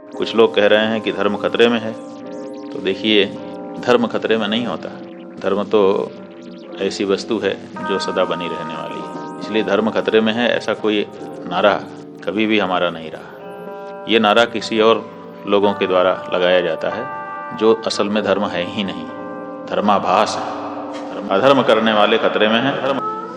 कुछ लोग कह रहे हैं कि धर्म खतरे में है, तो देखिए धर्म खतरे में नहीं होता। धर्म तो ऐसी वस्तु है जो सदा बनी रहने वाली है, इसलिए धर्म खतरे में है ऐसा कोई नारा कभी भी हमारा नहीं रहा। ये नारा किसी और लोगों के द्वारा लगाया जाता है जो असल में धर्म है ही नहीं, धर्माभास है। अधर्म करने वाले खतरे में है,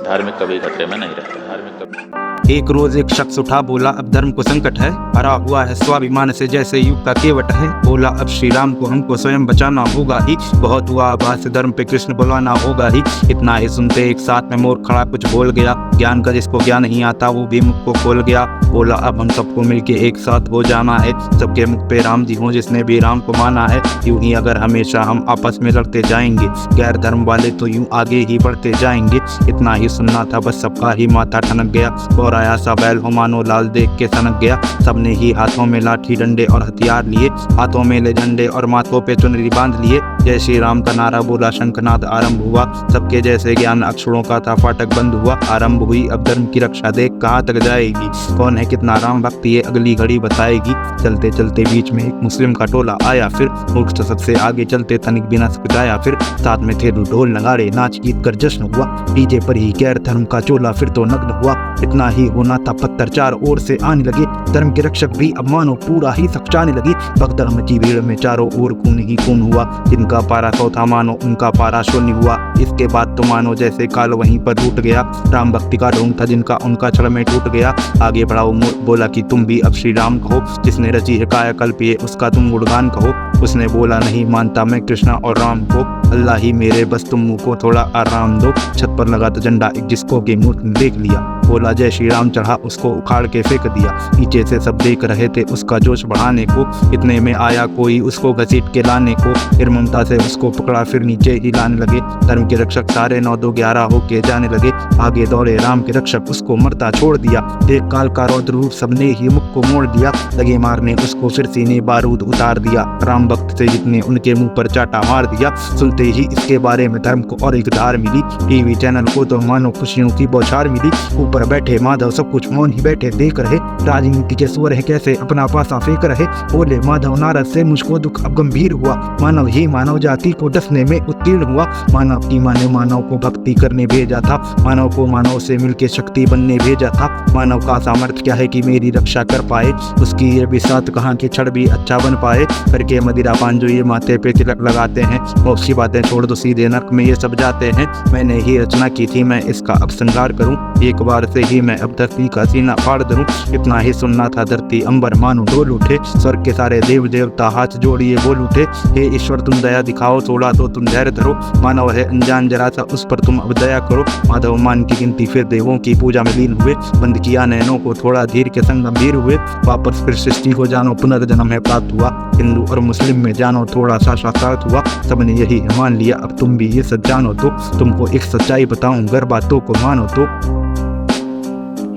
धार्मिक कभी खतरे में नहीं रहता। धार्मिक कभी एक रोज एक शख्स उठा बोला, अब धर्म को संकट है, भरा हुआ है स्वाभिमान से जैसे युग का केवट है। बोला अब श्री राम को हमको स्वयं बचाना होगा ही, बहुत हुआ आभास धर्म पे कृष्ण बुलाना होगा ही। इतना ही सुनते एक साथ में मोर खड़ा कुछ बोल गया, ज्ञान का जिसको ज्ञान नहीं आता वो भी मुख को खोल गया। बोला अब हम सबको मिलके एक साथ हो जाना है, सबके मुख पे राम जी हो जिसने भी राम को माना है। यूं ही अगर हमेशा हम आपस में लड़ते जाएंगे, गैर धर्म वाले तो यूं आगे ही बढ़ते जाएंगे। इतना ही सुनना था बस सबका ही माथा ठनक गया, और आया सा बैल हो मानो लाल देख के सनक गया। सबने ही हाथों में लाठी डंडे और हथियार लिए, हाथों में ले झंडे और माथों पे चुनरी बांध लिए। जय श्री राम का नारा बोला, शंखनाद आरंभ हुआ, सबके जैसे ज्ञान अक्षरों का था फाटक बंद हुआ। आरंभ हुई अब धर्म की रक्षा, देख कहाँ तक जाएगी, कौन है कितना राम भक्त ये अगली घड़ी बताएगी। चलते चलते बीच में एक मुस्लिम का टोला आया, फिर मूर्ख तो सबसे आगे चलते तनिक बिना सजाया। फिर साथ में थे ढोल नगाड़े, नाच गीत कर जश्न हुआ, डीजे पर ही गैर धर्म का चोला फिर तो नग्न हुआ। इतना ही होना था पत्थर चार ओर से आने लगे, धर्म के रक्षक भी अब मानो पूरा ही सखचाने लगे। भगदड़ मची भीड़ में चारों ओर खून ही खून हुआ, जिनका पारा 100 था मानो उनका पारा शून्य हुआ। इसके बाद तो मानो जैसे काल वहीं पर टूट गया, राम भक्ति का ढोंग था जिनका उनका क्षण में टूट गया। आगे बढ़ा बोला कि तुम भी अब श्री राम कहो, जिसने रची है कायाकल्प ये उसका तुम गुणगान कहो। उसने बोला नहीं मानता मैं कृष्णा और राम को, अल्लाह ही मेरे बस तुम मुँह को थोड़ा आराम दो। छत पर लगा था झंडा एक जिसको की मूर्ति देख लिया, बोला जय श्री राम चढ़ा उसको उखाड़ के फेंक दिया। नीचे से सब देख रहे थे उसका जोश बढ़ाने को, इतने में आया कोई उसको घसीट के लाने को। फिर ममता से उसको पकड़ा फिर नीचे ही लाने लगे, धर्म के रक्षक सारे 9 2 11 होके जाने लगे। आगे दौड़े राम के रक्षक उसको मरता छोड़ दिया, देख काल का रौद्र रूप सबने ही मुख को मोड़ दिया। लगे मारने उसको फिर सीने बारूद उतार दिया, राम भक्त से जितने उनके मुंह पर चाटा मार दिया। सुनते ही इसके बारे में धर्म को और एक धार मिली, टीवी चैनल को तो मानो खुशियों की बौछार मिली। ऊपर बैठे माधव सब कुछ मौन ही बैठे देख रहे, राजनीति के स्वर है कैसे अपना पासा फेंक रहे। बोले माधव नारद से मुझको दुख अब गंभीर हुआ, मानव ही मानव जाति को डसने में उत्तीर्ण हुआ। मानव की माने मानव को भक्ति करने भेजा था, मानव को मानव से मिलके शक्ति बनने भेजा था। मानव का सामर्थ्य क्या है कि मेरी रक्षा कर पाए, उसकी ये भी साथ कहाँ के छड़ भी अच्छा बन पाए। करके मदिरा पान जो ये माथे पे तिलक लगाते हैं, मोक्ष की बातें छोड़ दो सीधे नरक में ये सब जाते हैं। मैंने ही रचना की थी मैं इसका अब श्रृंगार करूं, एक बार से ही मैं अब धरती का सीना फाड़ दूं। इतना ही सुनना था धरती अंबर मानो डोल उठे, स्वर्ग के सारे देव देवता हाथ जोड़िए बोल उठे। हे ईश्वर तुम दया दिखाओ, थोड़ा तो तुम धैर्य धरो, मानव है अनजान जरा सा उस पर तुम अब दया करो। माधव मान की गिनती फिर देवों की पूजा में लीन हुए, बंद किया नैनों को थोड़ा धीर के संग गंभीर हुए। वापस फिर सृष्टि को जानो पुनर्जन्म है प्राप्त हुआ, हिंदू और मुस्लिम में जानो थोड़ा सा साक्षात हुआ। सबने यही मान लिया अब तुम भी ये सच जानो तो, तुमको एक सच्चाई बताऊं अगर बातों को मानो तो।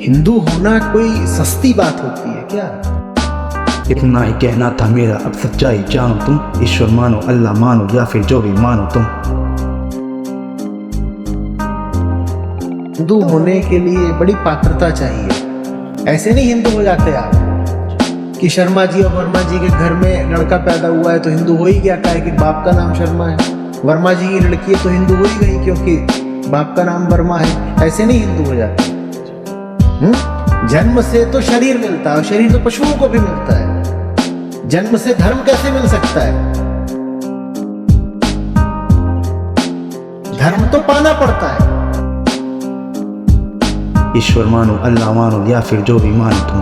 हिंदू होना कोई सस्ती बात होती है क्या? इतना ही कहना था मेरा, अब सच्चाई जानो तुम, ईश्वर मानो अल्लाह मानो या फिर जो भी मानो तुम। हिंदू होने के लिए बड़ी पात्रता चाहिए, ऐसे नहीं हिंदू हो जाते आप कि शर्मा जी और वर्मा जी के घर में लड़का पैदा हुआ है तो हिंदू हो ही गया, क्या है कि बाप का नाम शर्मा है। वर्मा जी की लड़की है तो हिंदू हो ही गई क्योंकि बाप का नाम वर्मा है। ऐसे नहीं हिंदू हो जाते। जन्म से तो शरीर मिलता है और शरीर तो पशुओं को भी मिलता है, जन्म से धर्म कैसे मिल सकता है? धर्म तो पाना पड़ता है। ईश्वर मानो अल्लाह मानो या फिर जो भी मानो तुम।